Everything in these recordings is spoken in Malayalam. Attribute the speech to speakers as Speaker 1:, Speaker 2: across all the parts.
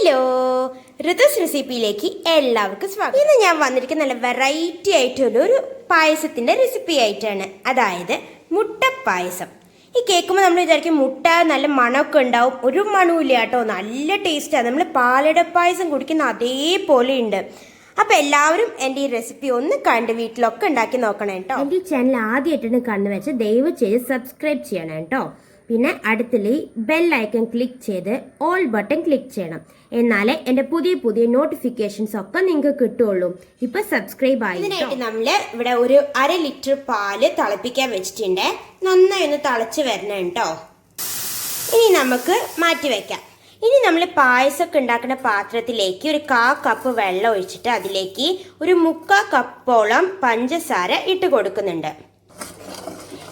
Speaker 1: ഹലോ, ഋതുസ് റെസിപ്പിയിലേക്ക് എല്ലാവർക്കും സ്വാഗതം. ഇന്ന് ഞാൻ വന്നിരിക്കുന്ന നല്ല വെറൈറ്റി ആയിട്ടുള്ളൊരു പായസത്തിൻ്റെ റെസിപ്പി ആയിട്ടാണ്, അതായത് മുട്ട പായസം. ഈ കേൾക്കുമ്പോൾ നമ്മൾ വിചാരിക്കും മുട്ട നല്ല മണമൊക്കെ ഉണ്ടാവും. ഒരു മണമില്ല കേട്ടോ, നല്ല ടേസ്റ്റാണ്. നമ്മൾ പാലട പായസം കുടിക്കുന്ന അതേപോലെ ഉണ്ട്. അപ്പോൾ എല്ലാവരും എൻ്റെ ഈ റെസിപ്പി ഒന്ന് കണ്ട് വീട്ടിലൊക്കെ ഉണ്ടാക്കി നോക്കണം കേട്ടോ. എൻ്റെ ഈ ചാനൽ ആദ്യമായിട്ടാണ് കണ്ടു വെച്ചാൽ ദയവ് ചെയ്ത് സബ്സ്ക്രൈബ് ചെയ്യണം കേട്ടോ. പിന്നെ അടുത്തുള്ള ബെൽ ഐക്കൺ ക്ലിക്ക് ചെയ്ത് ഓൾ ബട്ടൺ ക്ലിക്ക് ചെയ്യണം, എന്നാലേ എൻ്റെ പുതിയ പുതിയ നോട്ടിഫിക്കേഷൻസ് ഒക്കെ നിങ്ങൾക്ക് കിട്ടുള്ളൂ. ഇപ്പൊ സബ്സ്ക്രൈബ് ആയി. ഇതിനായിട്ട് നമ്മൾ ഇവിടെ ഒരു 1/2 ലിറ്റർ പാല് തിളപ്പിക്കാൻ വെച്ചിട്ടുണ്ട്. നന്നായി ഒന്ന് തിളച്ച് വരണം കേട്ടോ. ഇനി നമുക്ക് മാറ്റി വെക്കാം. ഇനി നമ്മൾ പായസമൊക്കെ ഉണ്ടാക്കുന്ന പാത്രത്തിലേക്ക് ഒരു 1/4 കപ്പ് വെള്ളം ഒഴിച്ചിട്ട് അതിലേക്ക് ഒരു 3/4 കപ്പോളം പഞ്ചസാര ഇട്ട് കൊടുക്കുന്നുണ്ട്.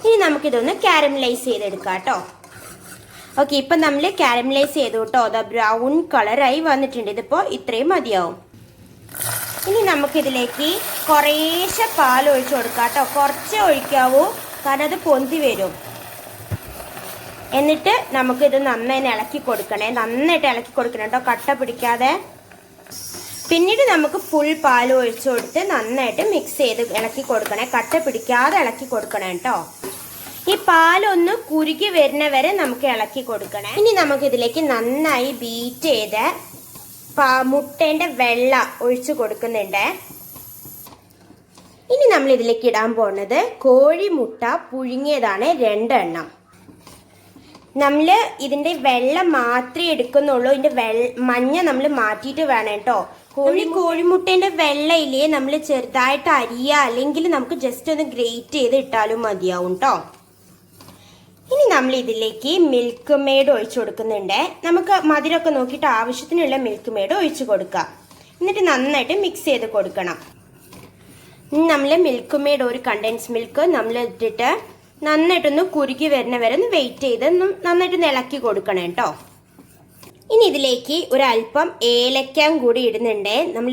Speaker 1: ഇനി നമുക്കിതൊന്ന് കാരമലൈസ് ചെയ്തെടുക്കാം കേട്ടോ. ഓക്കെ, ഇപ്പം നമ്മൾ കാരമലൈസ് ചെയ്തു കേട്ടോ. അത് ബ്രൗൺ കളറായി വന്നിട്ടുണ്ട്. ഇതിപ്പോൾ ഇത്രയും മതിയാവും. ഇനി നമുക്കിതിലേക്ക് കുറേശ്ശെ പാൽ ഒഴിച്ചു കൊടുക്കാം കേട്ടോ. കുറച്ചേ ഒഴിക്കാവൂ, കാരണം അത് പൊന്തി വരും. എന്നിട്ട് നമുക്കിത് നന്നായി ഇളക്കി കൊടുക്കണേ. നന്നായിട്ട് ഇളക്കി കൊടുക്കണം കേട്ടോ, കട്ട പിടിക്കാതെ. പിന്നീട് നമുക്ക് ഫുൾ പാൽ ഒഴിച്ചു കൊടുത്ത് നന്നായിട്ട് മിക്സ് ചെയ്ത് ഇളക്കി കൊടുക്കണേ. കട്ട പിടിക്കാതെ ഇളക്കി കൊടുക്കണം കേട്ടോ. ഈ പാലൊന്ന് കുറുകി വരുന്ന വരെ നമുക്ക് ഇളക്കി കൊടുക്കണേ. ഇനി നമുക്ക് ഇതിലേക്ക് നന്നായി ബീറ്റ് ചെയ്ത് മുട്ടേന്റെ വെള്ള ഒഴിച്ചു കൊടുക്കുന്നുണ്ട്. ഇനി നമ്മൾ ഇതിലേക്ക് ഇടാൻ പോകുന്നത് കോഴിമുട്ട പുഴുങ്ങിയതാണ്, 2 എണ്ണം. നമ്മൾ ഇതിന്റെ വെള്ളം മാത്രമേ എടുക്കുന്നുള്ളൂ. ഇതിന്റെ മഞ്ഞ നമ്മൾ മാറ്റിയിട്ട് വേണം കേട്ടോ. കോഴിമുട്ടേന്റെ വെള്ളയിലേ നമ്മൾ ചെറുതായിട്ട് അരിയ, അല്ലെങ്കിൽ നമുക്ക് ജസ്റ്റ് ഒന്ന് ഗ്രേറ്റ് ചെയ്ത് ഇട്ടാലും മതിയാവും കേട്ടോ. ഇനി നമ്മൾ ഇതിലേക്ക് മിൽക്ക് മെയ്ഡ് ഒഴിച്ചു കൊടുക്കുന്നുണ്ട്. നമുക്ക് മധുരമൊക്കെ നോക്കിയിട്ട് ആവശ്യത്തിനുള്ള മിൽക്ക് മെയ്ഡ് ഒഴിച്ചു കൊടുക്കാം. എന്നിട്ട് നന്നായിട്ട് മിക്സ് ചെയ്ത് കൊടുക്കണം. നമ്മൾ മിൽക്ക് മെയ്ഡ് ഒരു കണ്ടൻസ് മിൽക്ക് നമ്മൾ ഇട്ടിട്ട് നന്നായിട്ടൊന്ന് കുറുകി വരുന്ന വരെ ഒന്ന് വെയിറ്റ് ചെയ്ത് നന്നായിട്ടൊന്ന് ഇളക്കി കൊടുക്കണം കേട്ടോ. ഇനി ഇതിലേക്ക് ഒരല്പം ഏലക്കം കൂടി ഇടുന്നുണ്ട്. നമ്മൾ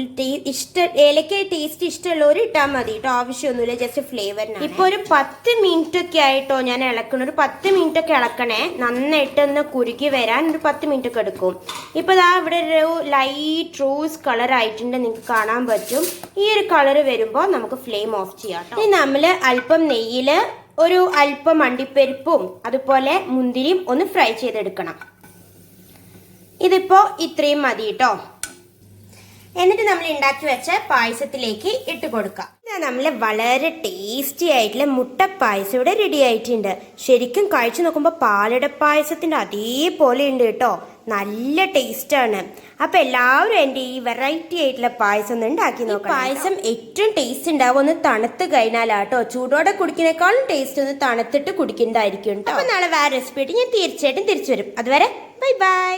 Speaker 1: ഏലക്ക ടേസ്റ്റ് ഇഷ്ടമുള്ളവർ ഇട്ടാൽ മതി കേട്ടോ, ആവശ്യമൊന്നുമില്ല, ജസ്റ്റ് ഫ്ലേവറിനാണ്. ഇപ്പൊ ഒരു 10 മിനിറ്റ് ഒക്കെ ആയിട്ടോ ഞാൻ ഇളക്കണം. ഒരു 10 മിനിറ്റ് ഒക്കെ ഇളക്കണേ. നന്നായിട്ടൊന്ന് കുറുകി വരാൻ ഒരു 10 മിനിറ്റ് ഒക്കെ എടുക്കും. ഇപ്പൊ ദാ ഇവിടെ ഒരു ലൈറ്റ് റോസ് കളർ ആയിട്ടുണ്ട്, നിങ്ങൾക്ക് കാണാൻ പറ്റും. ഈ ഒരു കളർ വരുമ്പോൾ നമുക്ക് ഫ്ലെയിം ഓഫ് ചെയ്യാം കേട്ടോ. ഇനി നമ്മൾ അല്പം നെയ്യില് ഒരു അല്പം അണ്ടിപ്പരിപ്പും അതുപോലെ മുന്തിരിയും ഒന്ന് ഫ്രൈ ചെയ്തെടുക്കണം. ഇതിപ്പോ ഇത്രയും മതി കേട്ടോ. എന്നിട്ട് നമ്മൾ ഉണ്ടാക്കി വെച്ച പായസത്തിലേക്ക് ഇട്ട് കൊടുക്കാം. നമ്മൾ വളരെ ടേസ്റ്റി ആയിട്ടുള്ള മുട്ട പായസം ഇവിടെ റെഡി ആയിട്ടുണ്ട്. ശരിക്കും കഴിച്ചു നോക്കുമ്പോൾ പാലട പായസത്തിന്റെ അതേപോലെ ഉണ്ട് കേട്ടോ. നല്ല ടേസ്റ്റാണ്. അപ്പൊ എല്ലാവരും എൻ്റെ ഈ വെറൈറ്റി ആയിട്ടുള്ള പായസം ഒന്ന് ഉണ്ടാക്കി നോക്കാം. പായസം ഏറ്റവും ടേസ്റ്റ് ഉണ്ടാവും ഒന്ന് തണുത്ത് കഴിഞ്ഞാലാട്ടോ. ചൂടോടെ കുടിക്കുന്നേക്കാളും ടേസ്റ്റ് ഒന്ന് തണുത്തിട്ട് കുടിക്കേണ്ടതായിരിക്കും കേട്ടോ. അപ്പൊ നാളെ വേറെ റെസിപ്പി ആയിട്ട് ഞാൻ തീർച്ചയായിട്ടും തിരിച്ചു വരും. അതുവരെ ബൈ ബൈ.